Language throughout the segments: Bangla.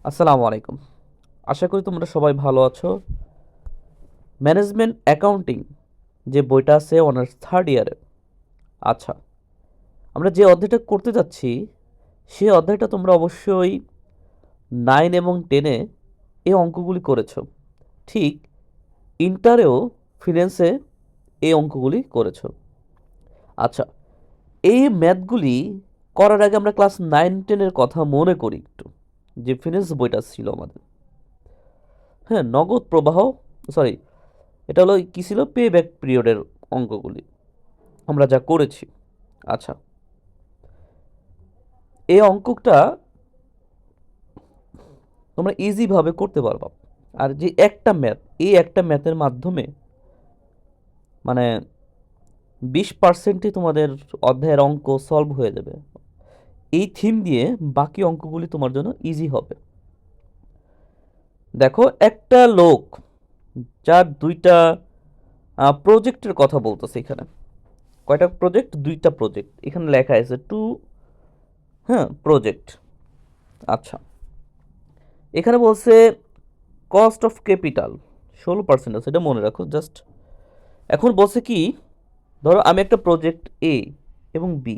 আসসালামু আলাইকুম। আশা করি তোমরা সবাই ভালো আছো। ম্যানেজমেন্ট অ্যাকাউন্টিং যে বইটা আছে অনার্স থার্ড ইয়ারে। আচ্ছা, আমরা যে অধ্যায়টা করতে যাচ্ছি সেই অধ্যায়টা তোমরা অবশ্যই 9 এবং 10-এ এই অঙ্কগুলি করেছো। ঠিক ইন্টারেও ফিন্যান্সে এই অঙ্কগুলি করেছো। আচ্ছা, এই ম্যাথগুলি করার আগে আমরা ক্লাস 9-10-এর কথা মনে করি একটু, যে ফিন্যান্স বইটা ছিল আমাদের। হ্যাঁ, নগদ প্রবাহ, সরি, এটা হলো কি ছিল, পে ব্যাক পিরিয়ডের অঙ্কগুলি আমরা যা করেছি। আচ্ছা, এই অঙ্কটা তোমরা ইজিভাবে করতে পারবা। আর যে একটা ম্যাথ, এই একটা ম্যাথের মাধ্যমে মানে 20%ই তোমাদের অধ্যায়ের অঙ্ক সলভ হয়ে যাবে। এই থিম দিয়ে বাকি অঙ্কগুলি তোমার জন্য ইজি হবে। দেখো, একটা লোক যার দুইটা প্রজেক্টের কথা বলতেছে এখানে। কয়টা প্রজেক্ট? দুইটা প্রজেক্ট এখানে লেখা আছে টু, হ্যাঁ, প্রজেক্ট। আচ্ছা, এখানে বলছে কস্ট অফ ক্যাপিটাল 16% আছে, এটা মনে রাখো জাস্ট। এখন বলছে কি, ধরো আমি একটা প্রজেক্ট এ এবং বি,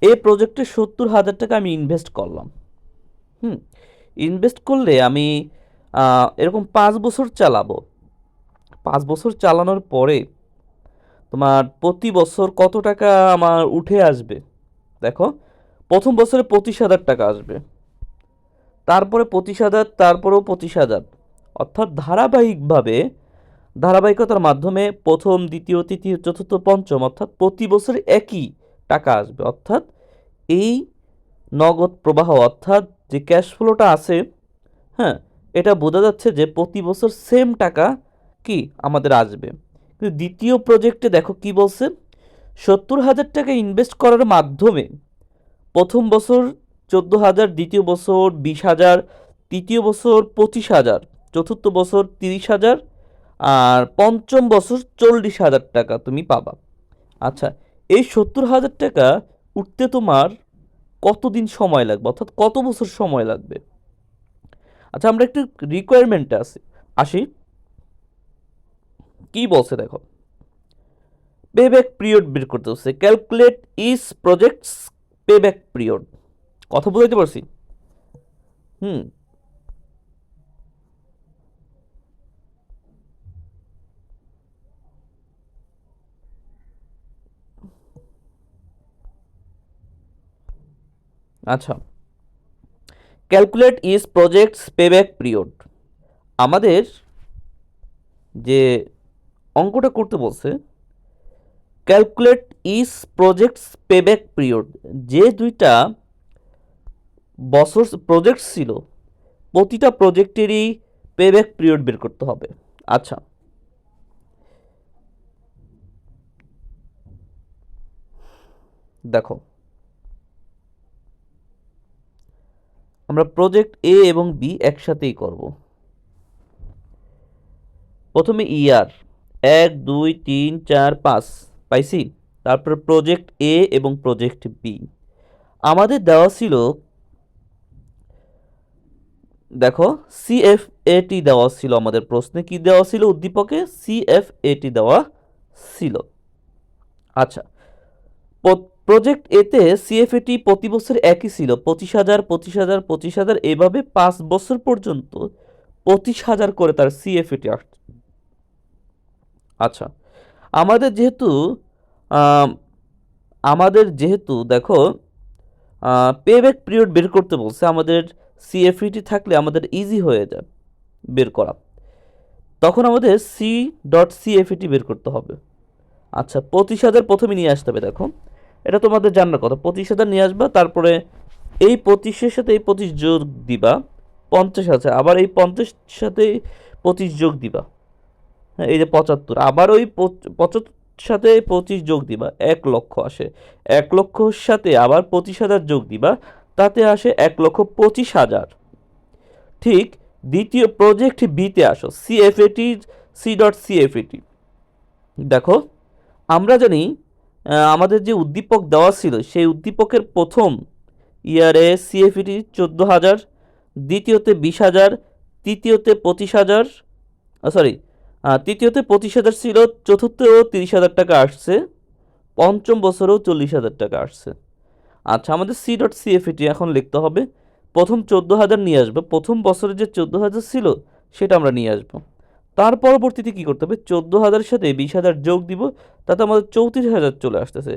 এই প্রজেক্টে 70,000 টাকা আমি ইনভেস্ট করলাম। হুম, ইনভেস্ট করলে আমি এরকম 5 বছর চালাবো। 5 বছর চালানোর পরে তোমার প্রতি বছর কত টাকা আমার উঠে আসবে? দেখো, প্রথম বছরে 25,000 টাকা আসবে, তারপরে 25,000, তারপরেও 25,000, অর্থাৎ ধারাবাহিকতার মাধ্যমে প্রথম, দ্বিতীয়, তৃতীয়, চতুর্থ, পঞ্চম, অর্থাৎ প্রতি বছর একই টাকা আসবে। অর্থাৎ এই নগদ প্রবাহ, অর্থাৎ যে ক্যাশ ফ্লোটা আছে, হ্যাঁ, এটা বোঝা যাচ্ছে যে প্রতি বছর সেম টাকা কি আমাদের আসবে। কিন্তু দ্বিতীয় প্রজেক্টে দেখো কি বলছে, 70,000 টাকা ইনভেস্ট করার মাধ্যমে প্রথম বছর 14,000, দ্বিতীয় বছর 20,000, তৃতীয় বছর 25,000, চতুর্থ বছর 30,000, আর পঞ্চম বছর 40,000 টাকা তুমি পাবা। আচ্ছা, এই 70,000 টাকা উঠতে তোমার কতদিন সময় লাগবে, অর্থাৎ কত বছর সময় লাগবে? আচ্ছা, আমরা একটু রিকোয়ারমেন্টে আসি। কি বলছে দেখো, পেব্যাক পিরিয়ড বের করতে হচ্ছে, ক্যালকুলেট ইস প্রজেক্টস পেব্যাক পিরিয়ড। কথা বুঝাইতে পারছি? হুম। আচ্ছা, calculate is projects payback period. আমাদের যে অঙ্কটা করতে বলছে, calculate is projects payback period, যে দুইটা বছর প্রজেক্ট ছিল প্রতিটা প্রজেক্টেরই পেব্যাক পিরিয়ড বের করতে হবে। আচ্ছা, দেখো, আমরা প্রজেক্ট এ এবং বি একসাথেই করব। প্রথমে ইয়ার 1, 2, 3, 4, 5 পাইছি। তারপর প্রজেক্ট এ এবং প্রজেক্ট বি আমাদের দেওয়া ছিল, দেখো, সিএফএটি দেওয়া ছিল আমাদের প্রশ্নে। কি দেওয়া ছিল? উদ্দীপকে সিএফএটি দেওয়া ছিল। আচ্ছা, প্রজেক্ট এতে সিএফএটি প্রতি বছর একই ছিল, 25,000, 25,000, 25,000, এভাবে 5 বছর পর্যন্ত 25,000 করে তার সিএফএটি আসছে। আচ্ছা, আমাদের যেহেতু আম, দেখো, পেব্যাক পিরিয়ড বের করতে বলছে, আমাদের সিএফইটি থাকলে আমাদের ইজি হয়ে যায় বের করা। তখন আমাদের সি.সিএফইটি বের করতে হবে। আচ্ছা, 25,000 প্রথমে নিয়ে আসতে হবে। দেখো, এটা তোমাদের জানার কথা, 25,000 নিয়ে আসবা, তারপরে এই 25-এর সাথে এই 25 যোগ দিবা, 50 আছে, আবার এই 50 সাথে 25 যোগ দিবা, হ্যাঁ, এই যে 75, আবার ওই 75 সাথে 25 যোগ দিবা, 1 লক্ষ আসে। 1 লক্ষর সাথে আবার 25,000 যোগ দিবা, তাতে আসে 1,25,000। ঠিক দ্বিতীয় প্রজেক্ট বিতে আসো, সিএফএটি, সি.সিএফএটি। দেখো, আমরা জানি আমাদের যে উদ্দীপক দেওয়া ছিল সেই উদ্দীপকের প্রথম ইয়ারে সিএফইটি 14,000, দ্বিতীয়তে 20,000, তৃতীয়তে 25,000, সরি, তৃতীয়তে 25,000 ছিল, চতুর্থেও 30,000 টাকা আসছে, পঞ্চম বছরেও 40,000 টাকা আসছে। আচ্ছা, আমাদের সি.সিএফইটি এখন লিখতে হবে। প্রথম 14,000 নিয়ে আসবো, প্রথম বছরে যে 14,000 ছিল সেটা আমরা নিয়ে আসবো। তার পরবর্তীতে কী করতে হবে, 14,000-এর সাথে 20,000 যোগ দিব, তাতে আমাদের 34,000 চলে আসতেছে।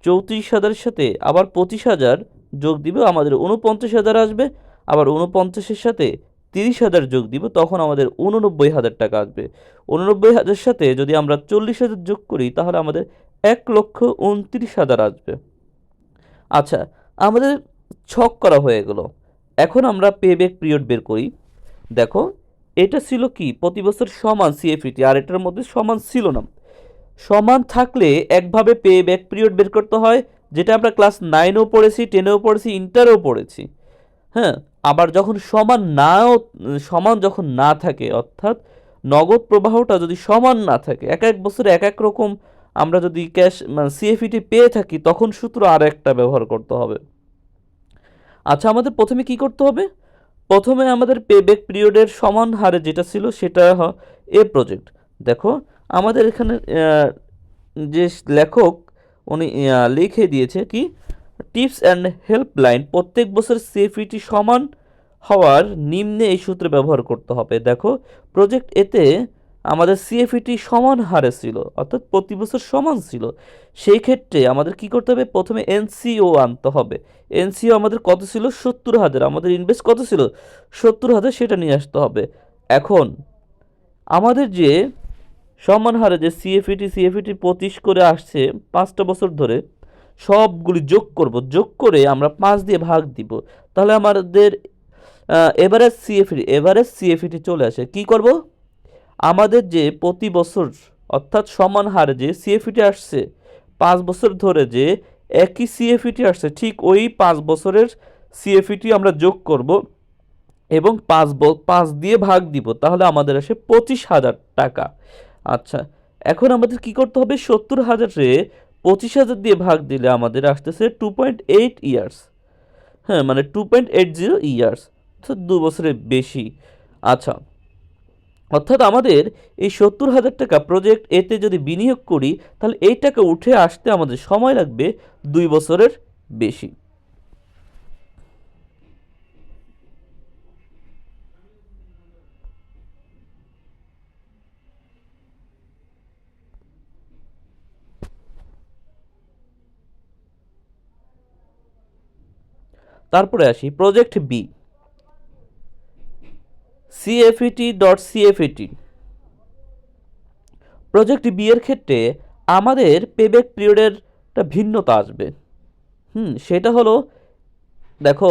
34,000-এর সাথে আবার 25,000 যোগ দিব, আমাদের 49,000 আসবে। আবার 49-এর সাথে 30,000 যোগ দিব, তখন আমাদের 89,000 টাকা আসবে। 89,000-এর সাথে যদি আমরা 40,000 যোগ করি তাহলে আমাদের 1,29,000 আসবে। আচ্ছা, আমাদের ছক করা হয়ে গেল। এখন আমরা পে ব্যাক পিরিয়ড বের করি। দেখো, এটা ছিল কি প্রতি বছর সমান সিএফইটি, আর এটার মধ্যে সমান ছিল না। সমান থাকলে একভাবে পে ব্যাক পিরিয়ড বের করতে হয়, যেটা আমরা ক্লাস 9-এও পড়েছি, 10-এও পড়েছি, ইন্টারেও পড়েছি। হ্যাঁ, আবার যখন সমান যখন না থাকে, অর্থাৎ নগদ প্রবাহটা যদি সমান না থাকে, এক এক বছরে এক এক রকম আমরা যদি ক্যাশ মানে সিএফইটি পেয়ে থাকি, তখন সূত্র আর একটা ব্যবহার করতে হবে। আচ্ছা, আমাদের প্রথমে কি করতে হবে, প্রথমে আমাদের পে ব্যাক পিরিয়ডের সমান হারে যেটা ছিল সেটা এ প্রজেক্ট। দেখো, আমাদের এখানে যে লেখক উনি লিখে দিয়েছে কি, টিপস অ্যান্ড হেল্পলাইন প্রত্যেক বছর সিএফইটি সমান হওয়ার নিম্নে এই সূত্র ব্যবহার করতে হবে। দেখো, প্রজেক্ট এতে আমাদের সিএফইটি সমান হারে ছিল, অর্থাৎ প্রতি বছর সমান ছিল। সেই ক্ষেত্রে আমাদের কি করতে হবে, প্রথমে এনসিও আনতে হবে। এনসিও আমাদের কত ছিল, 70,000। আমাদের ইনভেস্ট কত ছিল, 70,000, সেটা নিয়ে আসতে হবে। এখন আমাদের যে সমান হারে যে সিএফইটি 25 করে আসছে 5টা বছর ধরে, সবগুলি যোগ করব, যোগ করে আমরা 5 দিয়ে ভাগ দিব, তাহলে আমাদের এভারেজ সিএফইটি চলে আসে। কি করব, আমাদের যে প্রতি বছর অর্থাৎ সমান হারে যে সিএফইটি আসছে 5 বছর ধরে, যে একই সিএফইটি আসছে, ঠিক ওই 5 বছরের সিএফইটি আমরা যোগ করব এবং 5 দিয়ে ভাগ দিব, তাহলে আমাদের আসে 25,000 টাকা। আচ্ছা, এখন আমাদের কি করতে হবে, 70,000-রে 25,000 দিয়ে ভাগ দিলে আমাদের আসতেছে 2.8 ইয়ার্স। হ্যাঁ, মানে 2.80 ইয়ার্স, অর্থাৎ 2 বছরের বেশি। আচ্ছা, অর্থাৎ আমাদের এই 70,000 টাকা প্রজেক্ট এতে যদি বিনিয়োগ করি, তাহলে এই টাকা উঠে আসতে আমাদের সময় লাগবে 2 বছরের বেশি। তারপরে আসি project B, CFET.CFET। Project B এর ক্ষেত্রে আমাদের পেব্যাক পিরিয়ডের একটা ভিন্নতা আসবে। সেটা হলো, দেখো,